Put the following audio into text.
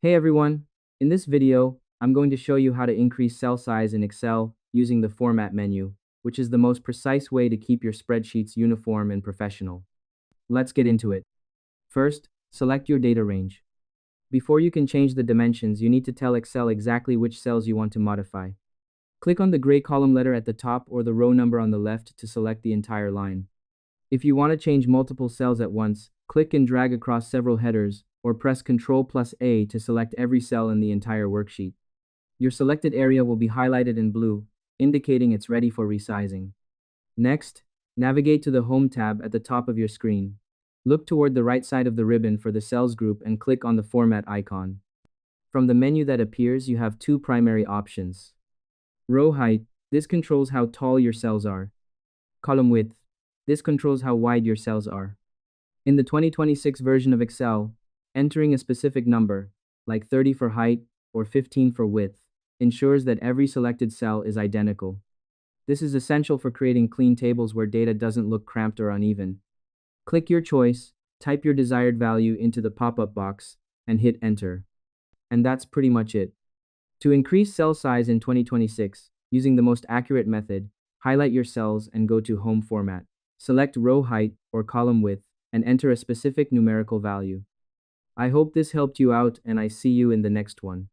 Hey everyone, in this video, I'm going to show you how to increase cell size in Excel using the Format menu, which is the most precise way to keep your spreadsheets uniform and professional. Let's get into it. First, select your data range. Before you can change the dimensions, you need to tell Excel exactly which cells you want to modify. Click on the gray column letter at the top or the row number on the left to select the entire line. If you want to change multiple cells at once, click and drag across several headers, or press Ctrl+A to select every cell in the entire worksheet. Your selected area will be highlighted in blue, indicating it's ready for resizing. Next, navigate to the Home tab at the top of your screen. Look toward the right side of the ribbon for the cells group and click on the Format icon. From the menu that appears, you have two primary options. Row height, this controls how tall your cells are. Column width, this controls how wide your cells are. In the 2026 version of Excel, entering a specific number, like 30 for height or 15 for width, ensures that every selected cell is identical. This is essential for creating clean tables where data doesn't look cramped or uneven. Click your choice, type your desired value into the pop-up box, and hit Enter. And that's pretty much it. To increase cell size in 2026, using the most accurate method, highlight your cells and go to Home Format. Select row height or column width and enter a specific numerical value. I hope this helped you out and I see you in the next one.